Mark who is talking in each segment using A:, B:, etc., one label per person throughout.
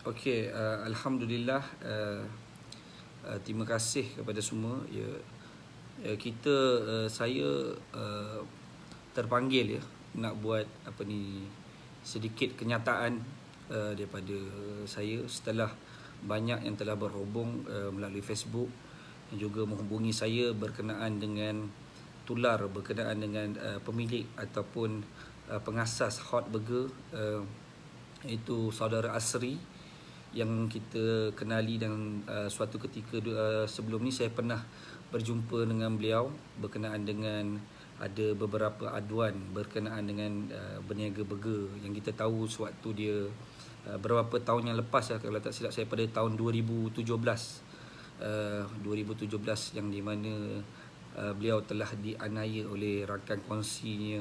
A: Okey, alhamdulillah, terima kasih kepada semua. Ya, saya terpanggil ya nak buat sedikit kenyataan daripada saya setelah banyak yang telah berhubung melalui Facebook dan juga menghubungi saya berkenaan dengan berkenaan dengan pemilik ataupun pengasas Hot Burger, iaitu saudara Asri, yang kita kenali. Dan suatu ketika sebelum ni saya pernah berjumpa dengan beliau berkenaan dengan ada beberapa aduan berkenaan dengan berniaga burger yang kita tahu sewaktu dia beberapa tahun yang lepas, kalau tak silap saya, pada tahun 2017 yang di mana beliau telah dianiaya oleh rakan kongsinya,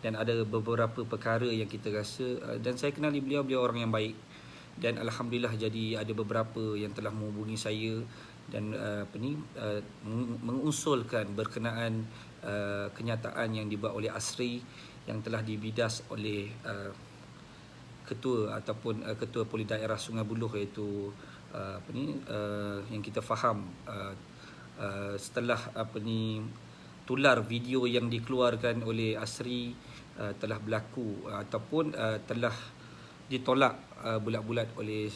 A: dan ada beberapa perkara yang kita rasa dan saya kenali beliau orang yang baik. Dan alhamdulillah, jadi ada beberapa yang telah menghubungi saya dan mengusulkan berkenaan kenyataan yang dibuat oleh Asri yang telah dibidas oleh ketua ataupun ketua Polis Daerah Sungai Buloh, iaitu yang kita faham setelah tular video yang dikeluarkan oleh Asri telah berlaku ataupun telah ditolak bulat-bulat oleh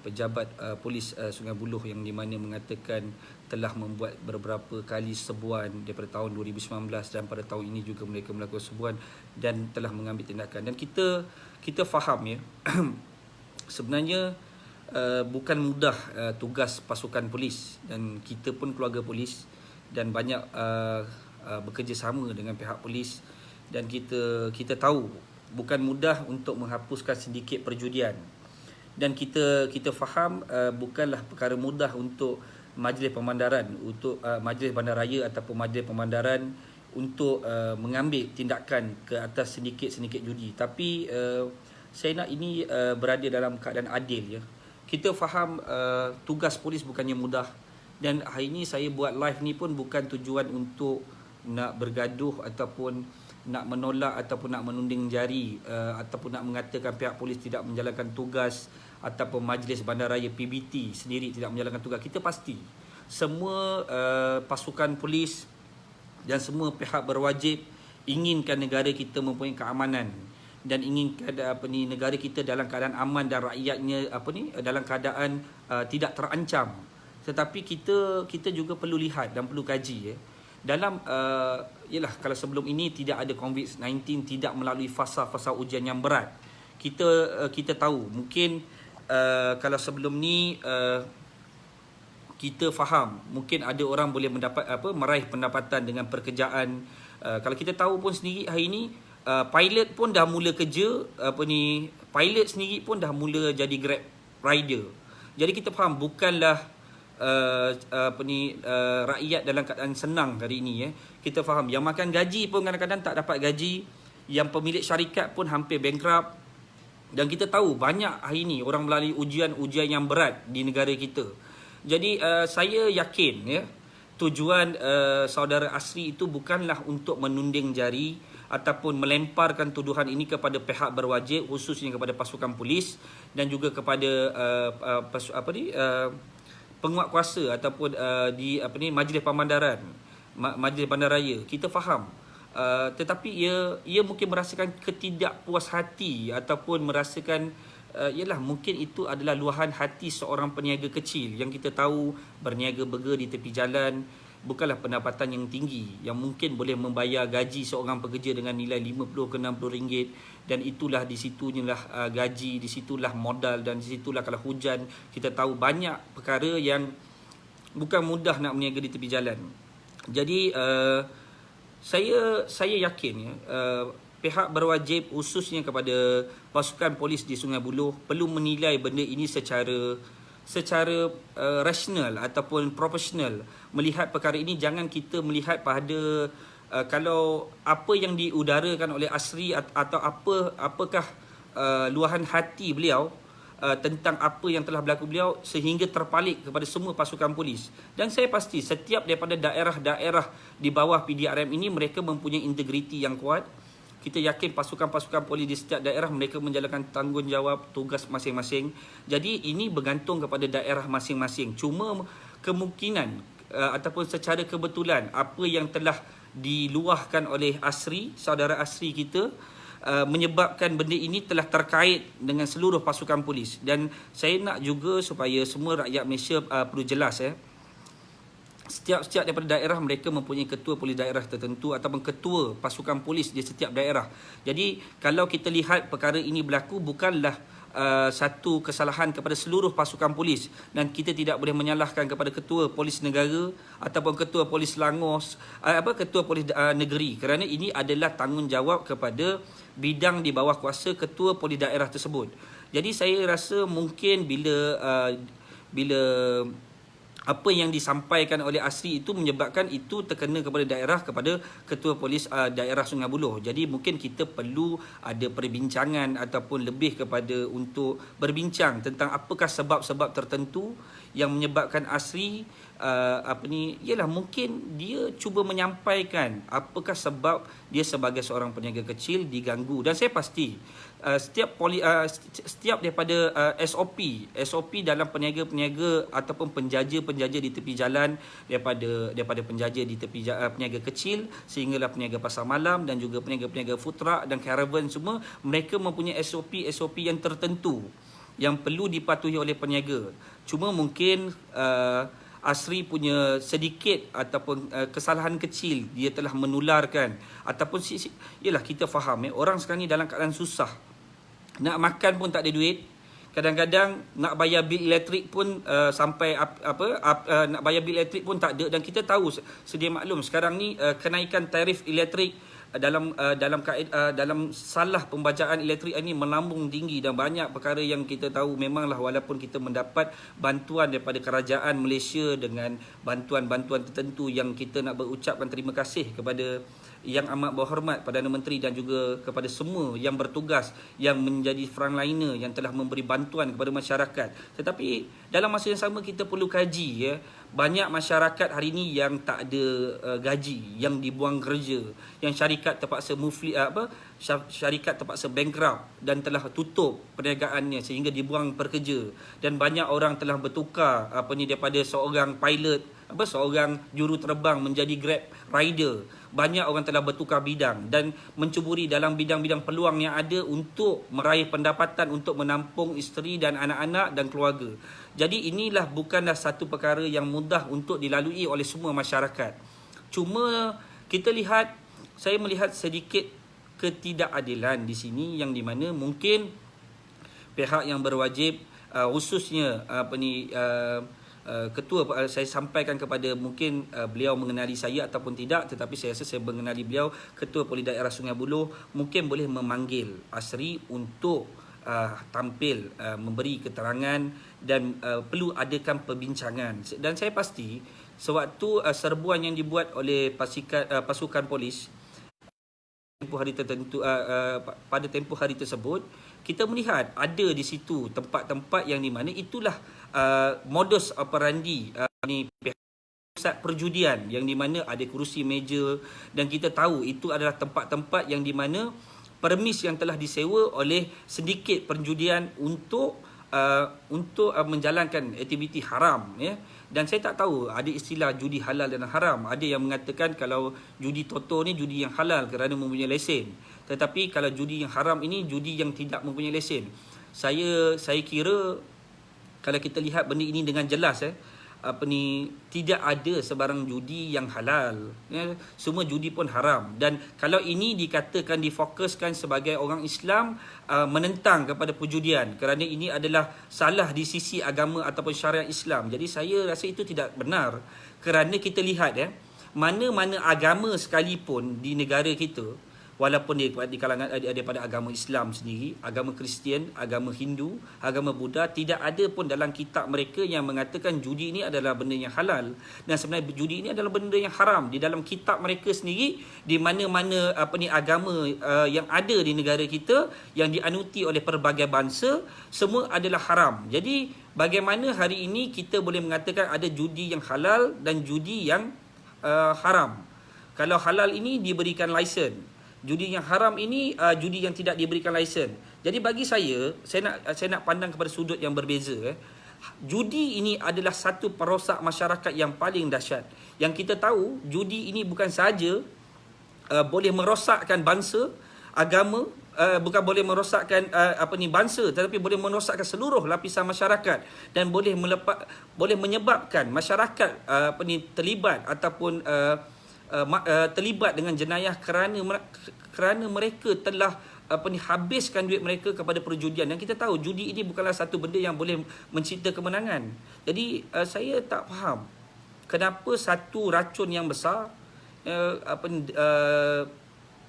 A: pejabat polis Sungai Buloh, yang di mana mengatakan telah membuat beberapa kali serbuan daripada tahun 2019 dan pada tahun ini juga mereka melakukan serbuan dan telah mengambil tindakan. Dan kita faham ya sebenarnya bukan mudah tugas pasukan polis, dan kita pun keluarga polis dan banyak bekerjasama dengan pihak polis, dan kita tahu bukan mudah untuk menghapuskan sindiket perjudian. Dan kita faham bukanlah perkara mudah untuk majlis pemandaran, untuk majlis bandaraya ataupun majlis pemandaran untuk mengambil tindakan ke atas sindiket judi. Tapi saya nak ini berada dalam keadaan adil ya. Kita faham tugas polis bukannya mudah, dan hari ini saya buat live ni pun bukan tujuan untuk nak bergaduh ataupun nak menolak ataupun nak menunding jari ataupun nak mengatakan pihak polis tidak menjalankan tugas ataupun majlis bandaraya PBT sendiri tidak menjalankan tugas. Kita pasti semua pasukan polis dan semua pihak berwajib inginkan negara kita mempunyai keamanan dan inginkan negara kita dalam keadaan aman dan rakyatnya dalam keadaan tidak terancam. Tetapi kita juga perlu lihat dan perlu kaji ya. Dalam yalah, kalau sebelum ini tidak ada COVID-19, tidak melalui fasa-fasa ujian yang berat, kita tahu mungkin kalau sebelum ni kita faham mungkin ada orang boleh mendapat meraih pendapatan dengan pekerjaan. Kalau kita tahu pun sendiri hari ini pilot pun dah mula kerja, pilot sendiri pun dah mula jadi Grab rider. Jadi kita faham bukanlah rakyat dalam keadaan senang hari ini ya. Kita faham yang makan gaji pun kadang-kadang tak dapat gaji, yang pemilik syarikat pun hampir bankrupt, dan kita tahu banyak hari ini orang melalui ujian yang berat di negara kita. Jadi saya yakin ya, tujuan saudara Asri itu bukanlah untuk menunding jari ataupun melemparkan tuduhan ini kepada pihak berwajib, khususnya kepada pasukan polis dan juga kepada penguat kuasa ataupun majlis pemandaran, majlis bandaraya. Kita faham, tetapi ia mungkin merasakan ketidakpuashati ataupun merasakan ialah mungkin itu adalah luahan hati seorang peniaga kecil yang kita tahu berniaga burger di tepi jalan bukanlah pendapatan yang tinggi yang mungkin boleh membayar gaji seorang pekerja dengan nilai 50 ke 60 ringgit, dan itulah di situlah gaji, di situlah modal, dan di situlah kalau hujan kita tahu banyak perkara yang bukan mudah nak berniaga di tepi jalan. Jadi saya yakin ya, pihak berwajib khususnya kepada pasukan polis di Sungai Buloh perlu menilai benda ini secara rasional ataupun profesional. Melihat perkara ini, jangan kita melihat pada kalau apa yang diudarakan oleh Asri atau apakah luahan hati beliau tentang apa yang telah berlaku beliau sehingga terpalik kepada semua pasukan polis. Dan saya pasti setiap daripada daerah-daerah di bawah PDRM ini mereka mempunyai integriti yang kuat, Kita yakin pasukan-pasukan polis di setiap daerah mereka menjalankan tanggungjawab tugas masing-masing. Jadi ini bergantung kepada daerah masing-masing. Cuma kemungkinan ataupun secara kebetulan apa yang telah diluahkan oleh Asri, saudara Asri kita, menyebabkan benda ini telah terkait dengan seluruh pasukan polis. Dan saya nak juga supaya semua rakyat Malaysia perlu jelas setiap daripada daerah mereka mempunyai ketua polis daerah tertentu ataupun ketua pasukan polis di setiap daerah. Jadi kalau kita lihat perkara ini berlaku bukanlah satu kesalahan kepada seluruh pasukan polis, dan kita tidak boleh menyalahkan kepada ketua polis negara ataupun ketua polis Selangor, ketua polis negeri, kerana ini adalah tanggungjawab kepada bidang di bawah kuasa ketua polis daerah tersebut. Jadi saya rasa mungkin bila apa yang disampaikan oleh Asri itu menyebabkan itu terkena kepada daerah, kepada ketua polis daerah Sungai Buloh. Jadi mungkin kita perlu ada perbincangan ataupun lebih kepada untuk berbincang tentang apakah sebab-sebab tertentu yang menyebabkan Asri ialah mungkin dia cuba menyampaikan apakah sebab dia sebagai seorang peniaga kecil diganggu. Dan saya pasti setiap daripada SOP dalam peniaga-peniaga ataupun penjaja-penjaja di tepi jalan, daripada penjaja di tepi peniaga kecil sehinggalah peniaga pasar malam dan juga peniaga-peniaga food truck dan caravan, semua mereka mempunyai SOP yang tertentu yang perlu dipatuhi oleh peniaga. Cuma mungkin Asri punya sedikit ataupun kesalahan kecil dia telah menularkan ataupun yalah, kita faham orang sekarang ni dalam keadaan susah. Nak makan pun tak ada duit. Kadang-kadang nak bayar bil elektrik pun nak bayar bil elektrik pun tak ada. Dan kita tahu sedia maklum sekarang ni kenaikan tarif elektrik dalam salah pembajaan elektrik ini melambung tinggi, dan banyak perkara yang kita tahu memanglah walaupun kita mendapat bantuan daripada kerajaan Malaysia dengan bantuan-bantuan tertentu yang kita nak berucapkan terima kasih kepada Yang Amat Berhormat Perdana Menteri dan juga kepada semua yang bertugas yang menjadi frontliner yang telah memberi bantuan kepada masyarakat. Tetapi dalam masa yang sama kita perlu kaji banyak masyarakat hari ini yang tak ada gaji, yang dibuang kerja, yang syarikat terpaksa syarikat terpaksa bankrupt dan telah tutup perniagaannya sehingga dibuang pekerja, dan banyak orang telah bertukar daripada seorang pilot seorang juru terbang menjadi Grab rider. Banyak orang telah bertukar bidang dan mencuburi dalam bidang-bidang peluang yang ada untuk meraih pendapatan untuk menampung isteri dan anak-anak dan keluarga. Jadi inilah bukanlah satu perkara yang mudah untuk dilalui oleh semua masyarakat. Cuma saya melihat sedikit ketidakadilan di sini, yang di mana mungkin pihak yang berwajib, khususnya ketua, saya sampaikan kepada mungkin beliau mengenali saya ataupun tidak, tetapi saya rasa saya mengenali beliau, ketua polis daerah Sungai Buloh, mungkin boleh memanggil Asri untuk tampil memberi keterangan dan perlu adakan perbincangan. Dan saya pasti sewaktu serbuan yang dibuat oleh pasukan polis pada tempoh hari tersebut, kita melihat ada di situ tempat-tempat yang di mana itulah modus operandi pusat perjudian, yang di mana ada kerusi meja, dan kita tahu itu adalah tempat-tempat yang di mana permis yang telah disewa oleh sedikit perjudian untuk menjalankan aktiviti haram, Dan saya tak tahu ada istilah judi halal dan haram. Ada yang mengatakan kalau judi toto ni judi yang halal kerana mempunyai lesen. Tetapi kalau judi yang haram ini judi yang tidak mempunyai lesen. Saya kira kalau kita lihat benda ini dengan jelas, tidak ada sebarang judi yang halal. Semua judi pun haram. Dan kalau ini dikatakan difokuskan sebagai orang Islam menentang kepada perjudian kerana ini adalah salah di sisi agama ataupun syariat Islam. Jadi saya rasa itu tidak benar, kerana kita lihat mana-mana agama sekalipun di negara kita, walaupun di kalangan daripada agama Islam sendiri, agama Kristian, agama Hindu, agama Buddha, tidak ada pun dalam kitab mereka yang mengatakan judi ini adalah benda yang halal. Dan sebenarnya judi ini adalah benda yang haram. Di dalam kitab mereka sendiri, di mana-mana agama yang ada di negara kita, yang dianuti oleh pelbagai bangsa, semua adalah haram. Jadi bagaimana hari ini kita boleh mengatakan ada judi yang halal dan judi yang haram? Kalau halal ini diberikan lesen, Judi yang haram ini judi yang tidak diberikan lesen. Jadi bagi saya nak pandang kepada sudut yang berbeza. Judi ini adalah satu perosak masyarakat yang paling dahsyat. Yang kita tahu, judi ini bukan sahaja boleh merosakkan bangsa, agama, bukan boleh merosakkan bangsa, tetapi boleh merosakkan seluruh lapisan masyarakat dan boleh menyebabkan masyarakat terlibat ataupun terlibat dengan jenayah kerana mereka telah habiskan duit mereka kepada perjudian. Dan kita tahu judi ini bukanlah satu benda yang boleh mencipta kemenangan. Jadi saya tak faham kenapa satu racun yang besar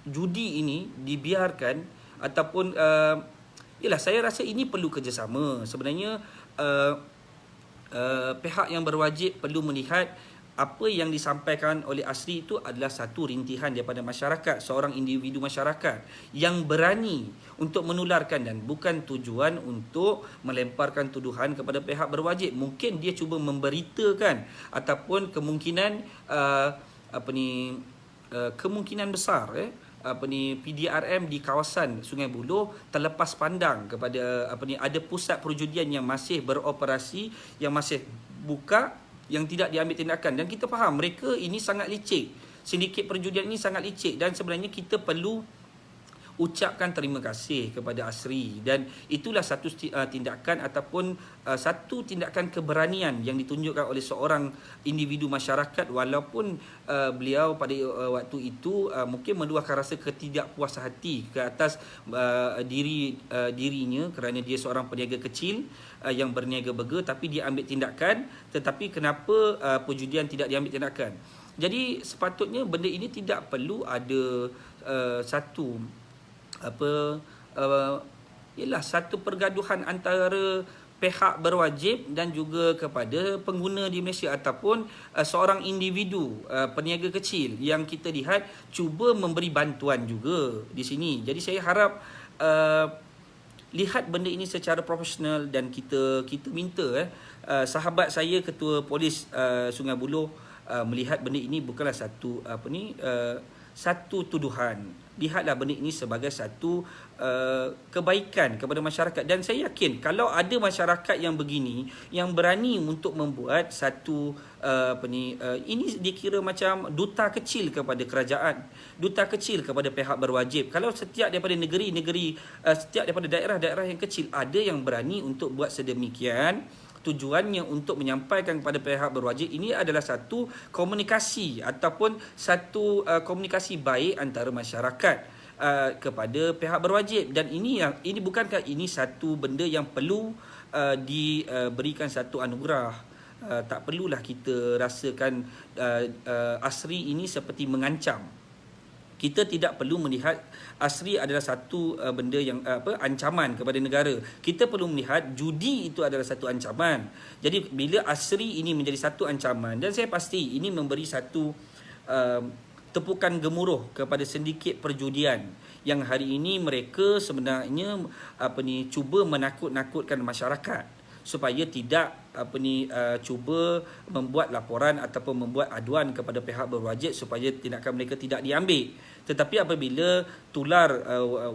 A: judi ini dibiarkan ataupun saya rasa ini perlu kerjasama. Sebenarnya pihak yang berwajib perlu melihat apa yang disampaikan oleh Asri itu adalah satu rintihan daripada masyarakat, seorang individu masyarakat yang berani untuk menularkan dan bukan tujuan untuk melemparkan tuduhan kepada pihak berwajib. Mungkin dia cuba memberitakan ataupun kemungkinan kemungkinan besar PDRM di kawasan Sungai Buloh terlepas pandang kepada ada pusat perjudian yang masih beroperasi, yang masih buka, yang tidak diambil tindakan. Dan kita faham mereka ini sangat licik, sindiket perjudian ini sangat licik, dan sebenarnya kita perlu ucapkan terima kasih kepada Asri. Dan itulah satu tindakan ataupun satu tindakan keberanian yang ditunjukkan oleh seorang individu masyarakat, walaupun beliau pada waktu itu mungkin meluahkan rasa ketidakpuas hati ke atas dirinya kerana dia seorang peniaga kecil yang berniaga burger, tapi dia ambil tindakan. Tetapi kenapa perjudian tidak diambil tindakan? Jadi sepatutnya benda ini tidak perlu ada satu pergaduhan antara pihak berwajib dan juga kepada pengguna di Malaysia ataupun seorang individu peniaga kecil yang kita lihat cuba memberi bantuan juga di sini. Jadi saya harap lihat benda ini secara profesional, dan kita minta sahabat saya Ketua Polis Sungai Buloh melihat benda ini bukanlah satu tuduhan. Lihatlah benda ini sebagai satu kebaikan kepada masyarakat. Dan saya yakin kalau ada masyarakat yang begini, yang berani untuk membuat satu ini dikira macam duta kecil kepada kerajaan, duta kecil kepada pihak berwajib. Kalau setiap daripada negeri-negeri, setiap daripada daerah-daerah yang kecil ada yang berani untuk buat sedemikian, tujuannya untuk menyampaikan kepada pihak berwajib, ini adalah satu komunikasi ataupun satu komunikasi baik antara masyarakat kepada pihak berwajib. Dan ini bukankah ini satu benda yang perlu diberikan satu anugerah? Tak perlulah kita rasakan Asri ini seperti mengancam. Kita tidak perlu melihat Asri adalah satu benda yang ancaman kepada negara. Kita perlu melihat judi itu adalah satu ancaman. Jadi bila Asri ini menjadi satu ancaman, dan saya pasti ini memberi satu tepukan gemuruh kepada sindiket perjudian yang hari ini mereka sebenarnya cuba menakut-nakutkan masyarakat supaya tidak cuba membuat laporan ataupun membuat aduan kepada pihak berwajib supaya tindakan mereka tidak diambil. Tetapi apabila tular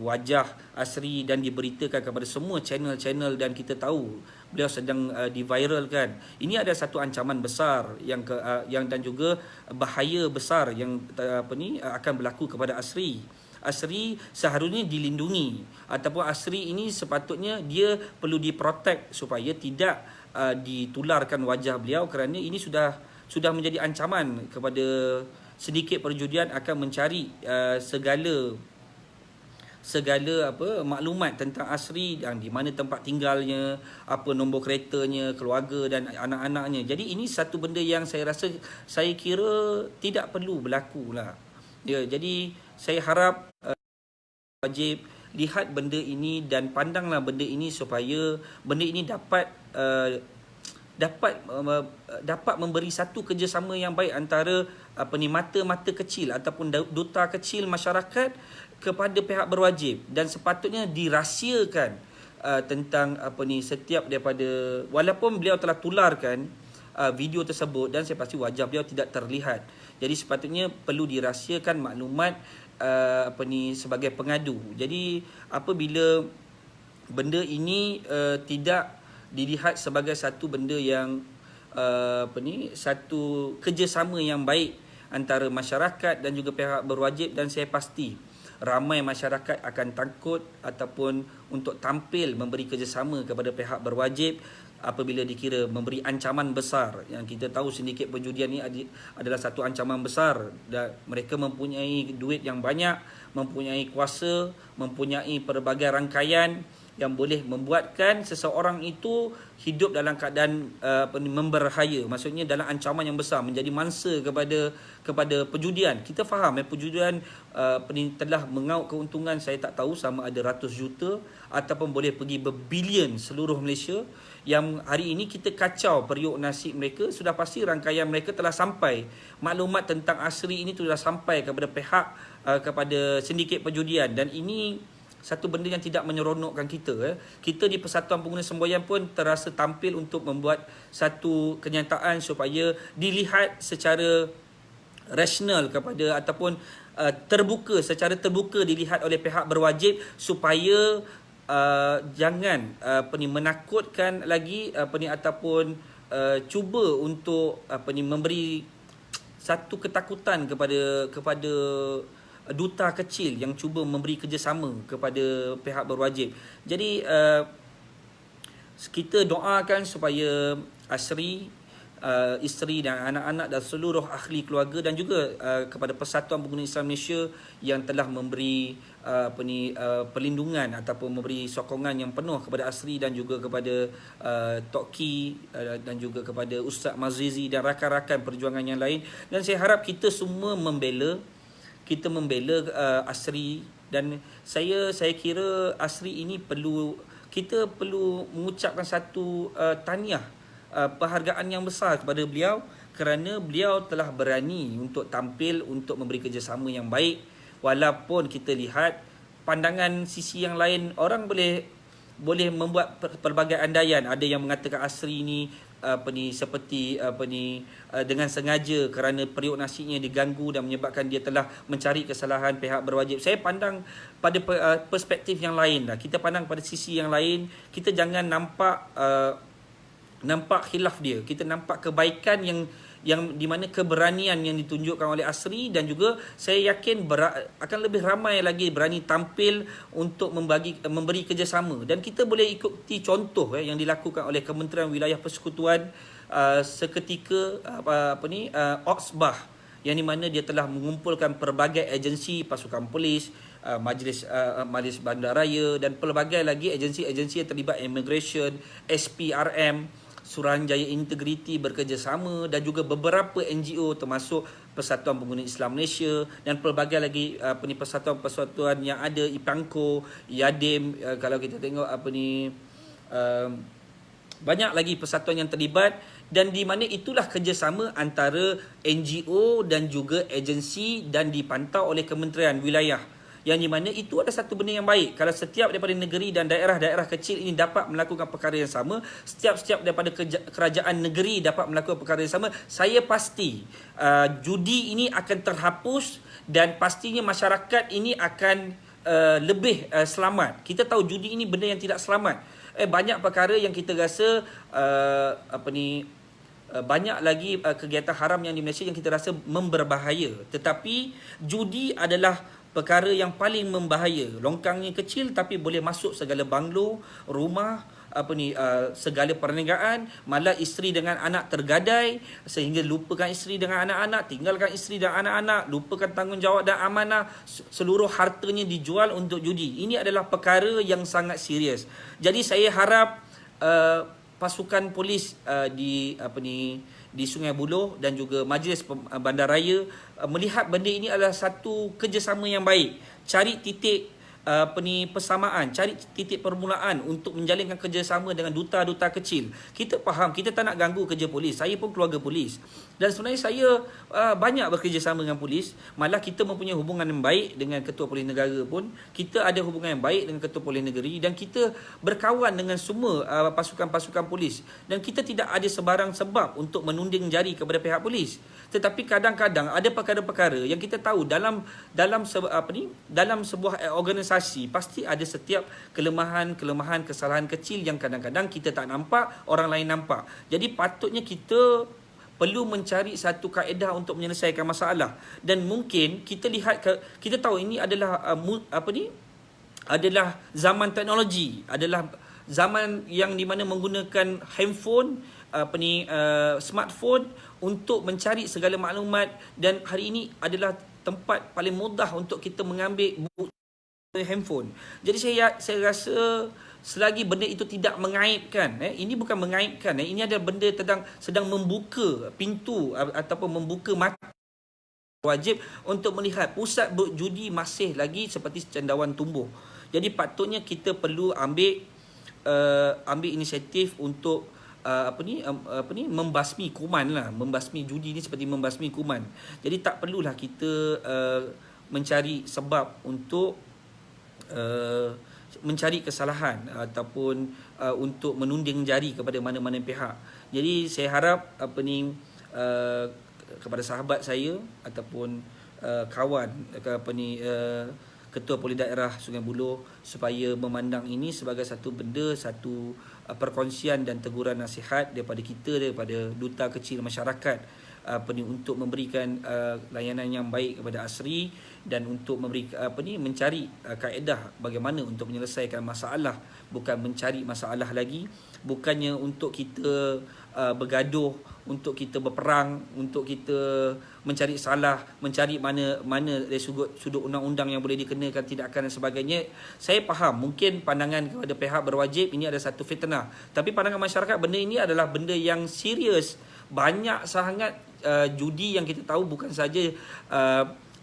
A: wajah Asri dan diberitakan kepada semua channel-channel, dan kita tahu beliau sedang diviralkan, ini ada satu ancaman besar yang dan juga bahaya besar yang akan berlaku kepada Asri. Asri seharusnya dilindungi, ataupun Asri ini sepatutnya dia perlu diprotek supaya tidak ditularkan wajah beliau, kerana ini sudah menjadi ancaman kepada sedikit perjudian akan mencari segala maklumat tentang Asri, dan di mana tempat tinggalnya, apa nombor keretanya, keluarga dan anak-anaknya. Jadi ini satu benda yang saya kira tidak perlu berlaku lah. Ya, jadi saya harap wajib lihat benda ini dan pandanglah benda ini supaya benda ini dapat memberi satu kerjasama yang baik antara mata-mata kecil ataupun duta kecil masyarakat kepada pihak berwajib. Dan sepatutnya dirahsiakan tentang setiap daripada, walaupun beliau telah tularkan video tersebut dan saya pasti wajah beliau tidak terlihat. Jadi sepatutnya perlu dirahsiakan maklumat sebagai pengadu. Jadi apabila benda ini tidak dilihat sebagai satu benda yang satu kerjasama yang baik antara masyarakat dan juga pihak berwajib, dan saya pasti ramai masyarakat akan takut ataupun untuk tampil memberi kerjasama kepada pihak berwajib apabila dikira memberi ancaman besar. Yang kita tahu sindiket perjudian ini adalah satu ancaman besar, dan mereka mempunyai duit yang banyak, mempunyai kuasa, mempunyai pelbagai rangkaian yang boleh membuatkan seseorang itu hidup dalam keadaan memberbahaya, maksudnya dalam ancaman yang besar, menjadi mangsa kepada perjudian. Kita faham perjudian telah mengaut keuntungan, saya tak tahu sama ada ratus juta ataupun boleh pergi berbilion seluruh Malaysia, yang hari ini kita kacau periuk nasib mereka. Sudah pasti rangkaian mereka telah sampai, maklumat tentang Asri ini sudah sampai kepada pihak kepada sindiket perjudian, dan ini satu benda yang tidak menyeronokkan kita. Kita di Persatuan Pengguna Semboyan pun terasa tampil untuk membuat satu kenyataan supaya dilihat secara rasional kepada ataupun secara terbuka dilihat oleh pihak berwajib, supaya jangan menakutkan lagi ataupun cuba untuk memberi satu ketakutan kepada duta kecil yang cuba memberi kerjasama kepada pihak berwajib. Jadi kita doakan supaya Asri, isteri dan anak-anak dan seluruh ahli keluarga, dan juga kepada Persatuan Pengguna Islam Malaysia yang telah memberi perlindungan ataupun memberi sokongan yang penuh kepada Asri dan juga kepada Tok Ki dan juga kepada Ustaz Mazrizi dan rakan-rakan perjuangan yang lain. Dan saya harap kita semua membela Asri, dan saya kira Asri ini kita perlu mengucapkan satu tahniah, penghargaan yang besar kepada beliau, kerana beliau telah berani untuk tampil untuk memberi kerjasama yang baik. Walaupun kita lihat pandangan sisi yang lain, orang boleh membuat pelbagai andaian. Ada yang mengatakan Asri ini dengan sengaja kerana periuk nasinya diganggu dan menyebabkan dia telah mencari kesalahan pihak berwajib. Saya pandang pada perspektif yang lain lah. Kita pandang pada sisi yang lain. Kita jangan nampak khilaf dia. Kita nampak kebaikan yang di mana keberanian yang ditunjukkan oleh Asri, dan juga saya yakin akan lebih ramai lagi berani tampil untuk memberi kerjasama. Dan kita boleh ikuti contoh yang dilakukan oleh Kementerian Wilayah Persekutuan seketika Oxbah, yang di mana dia telah mengumpulkan pelbagai agensi, pasukan polis, majlis bandaraya dan pelbagai lagi agensi-agensi yang terlibat immigration, SPRM, Suruhanjaya Integriti bekerjasama, dan juga beberapa NGO termasuk Persatuan Pengguna Islam Malaysia dan pelbagai lagi persatuan-persatuan yang ada, IPANKO, YADIM, kalau kita tengok banyak lagi persatuan yang terlibat, dan di mana itulah kerjasama antara NGO dan juga agensi dan dipantau oleh Kementerian Wilayah, yang di mana itu adalah satu benda yang baik. Kalau setiap daripada negeri dan daerah-daerah kecil ini dapat melakukan perkara yang sama, setiap daripada kerajaan negeri dapat melakukan perkara yang sama, saya pasti judi ini akan terhapus, dan pastinya masyarakat ini akan lebih selamat. Kita tahu judi ini benda yang tidak selamat. Banyak perkara yang kita rasa banyak lagi kegiatan haram yang di Malaysia yang kita rasa memberbahaya, tetapi judi adalah perkara yang paling membahaya. Longkangnya kecil tapi boleh masuk segala banglo, rumah, segala perniagaan. Malah isteri dengan anak tergadai sehingga lupakan isteri dengan anak-anak, tinggalkan isteri dan anak-anak, lupakan tanggungjawab dan amanah, seluruh hartanya dijual untuk judi. Ini adalah perkara yang sangat serius. Jadi saya harap pasukan polis di Sungai Buloh dan juga Majlis Bandaraya melihat benda ini adalah satu kerjasama yang baik. Cari titik persamaan, cari titik permulaan untuk menjalinkan kerjasama dengan duta-duta kecil. Kita faham, kita tak nak ganggu kerja polis. Saya pun keluarga polis. Dan sebenarnya saya banyak bekerjasama dengan polis. Malah kita mempunyai hubungan yang baik dengan ketua polis negara pun. Kita ada hubungan yang baik dengan ketua polis negeri dan kita berkawan dengan semua pasukan-pasukan polis. Dan kita tidak ada sebarang sebab untuk menunding jari kepada pihak polis. Tetapi kadang-kadang ada perkara-perkara yang kita tahu dalam sebuah organisasi pasti ada setiap kelemahan, kesalahan kecil yang kadang-kadang kita tak nampak, orang lain nampak. Jadi patutnya kita perlu mencari satu kaedah untuk menyelesaikan masalah. Dan mungkin kita lihat, kita tahu ini adalah adalah zaman teknologi, adalah zaman yang di mana menggunakan handphone, smartphone untuk mencari segala maklumat, dan hari ini adalah tempat paling mudah untuk kita mengambil handphone. Jadi saya rasa selagi benda itu tidak mengaibkan, ini bukan mengaibkan, ini adalah benda sedang membuka pintu ataupun membuka mata, wajib untuk melihat pusat judi masih lagi seperti cendawan tumbuh. Jadi patutnya kita perlu ambil inisiatif untuk membasmi kuman lah. Membasmi judi ni seperti membasmi kuman. Jadi tak perlulah kita mencari sebab untuk mencari kesalahan ataupun untuk menunding jari kepada mana-mana pihak. Jadi saya harap kepada sahabat saya ataupun kawan Ketua Polis Daerah Sungai Buloh supaya memandang ini sebagai satu benda, satu perkongsian dan teguran nasihat daripada duta kecil masyarakat untuk memberikan layanan yang baik kepada ASRI dan untuk mencari kaedah bagaimana untuk menyelesaikan masalah, bukan mencari masalah lagi, bukannya untuk kita bergaduh, untuk kita berperang, untuk kita mencari salah, mencari mana dari sudut undang-undang yang boleh dikenakan tindakan dan sebagainya. Saya faham mungkin pandangan kepada pihak berwajib ini adalah satu fitnah, tapi pandangan masyarakat benda ini adalah benda yang serius. Banyak sangat judi yang kita tahu, bukan saja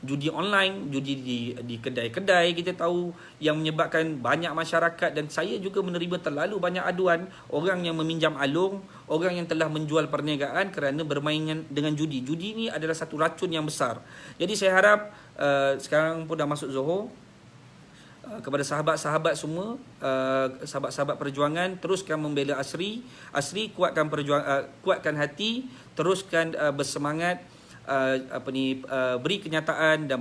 A: judi online, judi di kedai-kedai kita tahu yang menyebabkan banyak masyarakat, dan saya juga menerima terlalu banyak aduan orang yang meminjam alung, orang yang telah menjual perniagaan kerana bermain dengan judi. Judi ni adalah satu racun yang besar. Jadi saya harap sekarang pun dah masuk Zohor, kepada sahabat-sahabat semua, sahabat-sahabat perjuangan, teruskan membela ASRI. ASRI kuatkan hati, teruskan bersemangat, beri kenyataan dan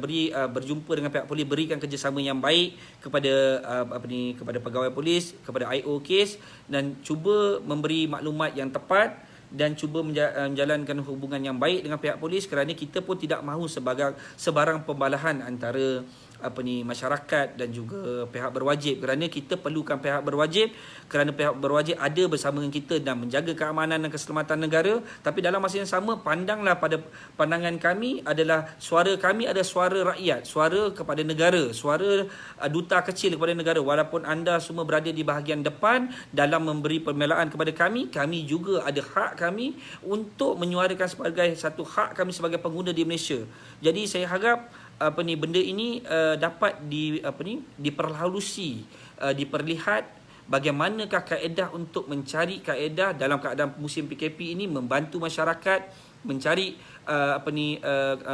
A: berjumpa dengan pihak polis, berikan kerjasama yang baik kepada pegawai polis, kepada IO kes, dan cuba memberi maklumat yang tepat dan cuba menjalankan hubungan yang baik dengan pihak polis, kerana kita pun tidak mahu sebarang pembalahan antara masyarakat dan juga pihak berwajib, kerana kita perlukan pihak berwajib, kerana pihak berwajib ada bersama dengan kita dan menjaga keamanan dan keselamatan negara. Tapi dalam masa yang sama, pandanglah pada pandangan kami adalah suara kami adalah suara rakyat, suara kepada negara, suara duta kecil kepada negara. Walaupun anda semua berada di bahagian depan dalam memberi pembelaan kepada kami juga ada hak kami untuk menyuarakan sebagai satu hak kami sebagai pengguna di Malaysia. Jadi saya harap benda ini dapat diperhalusi, diperlihat bagaimanakah kaedah untuk mencari kaedah dalam keadaan musim PKP ini, membantu masyarakat mencari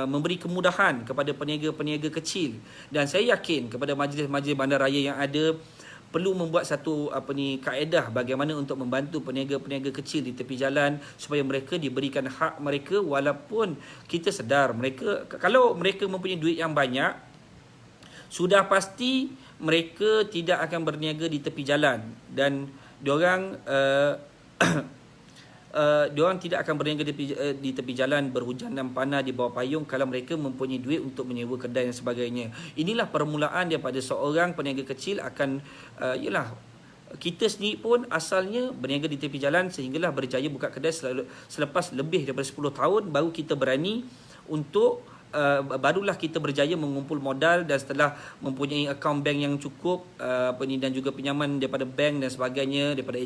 A: memberi kemudahan kepada peniaga-peniaga kecil. Dan saya yakin kepada majlis-majlis bandaraya yang ada perlu membuat satu kaedah bagaimana untuk membantu peniaga-peniaga kecil di tepi jalan supaya mereka diberikan hak mereka. Walaupun kita sedar kalau mereka mempunyai duit yang banyak, sudah pasti mereka tidak akan berniaga di tepi jalan, dan diorang tidak akan berniaga di tepi jalan berhujan dan panas di bawah payung kalau mereka mempunyai duit untuk menyewa kedai dan sebagainya. Inilah permulaan daripada seorang peniaga kecil akan kita sendiri pun asalnya berniaga di tepi jalan sehinggalah berjaya buka kedai selepas lebih daripada 10 tahun baru kita berani untuk barulah kita berjaya mengumpul modal, dan setelah mempunyai akaun bank yang cukup dan juga pinjaman daripada bank dan sebagainya, daripada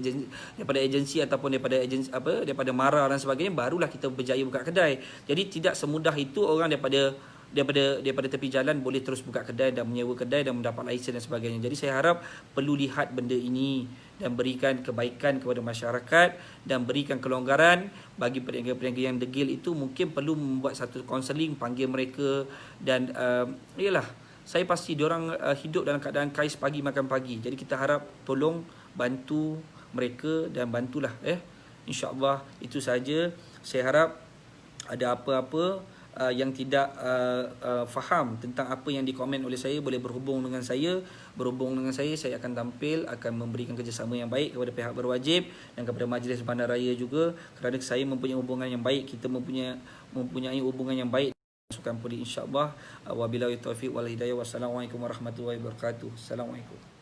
A: agensi ataupun daripada MARA dan sebagainya, barulah kita berjaya buka kedai. Jadi tidak semudah itu orang daripada daripada tepi jalan boleh terus buka kedai dan menyewa kedai dan mendapat lesen dan sebagainya. Jadi saya harap perlu lihat benda ini dan berikan kebaikan kepada masyarakat dan berikan kelonggaran bagi peniaga-peniaga yang degil itu. Mungkin perlu membuat satu kaunseling, panggil mereka dan yalah, saya pasti diorang hidup dalam keadaan kais pagi makan pagi. Jadi kita harap tolong bantu mereka dan bantulah InsyaAllah. Itu saja. Saya harap ada apa-apa yang tidak faham tentang apa yang dikomen oleh saya boleh berhubung dengan saya. Saya akan tampil, akan memberikan kerjasama yang baik kepada pihak berwajib dan kepada Majlis Bandaraya juga, kerana saya mempunyai hubungan yang baik, kita mempunyai hubungan yang baik. Masukkan pulih insya-Allah. Wabillahi taufiq wal hidayah. Wassalamualaikum warahmatullahi wabarakatuh. Assalamualaikum.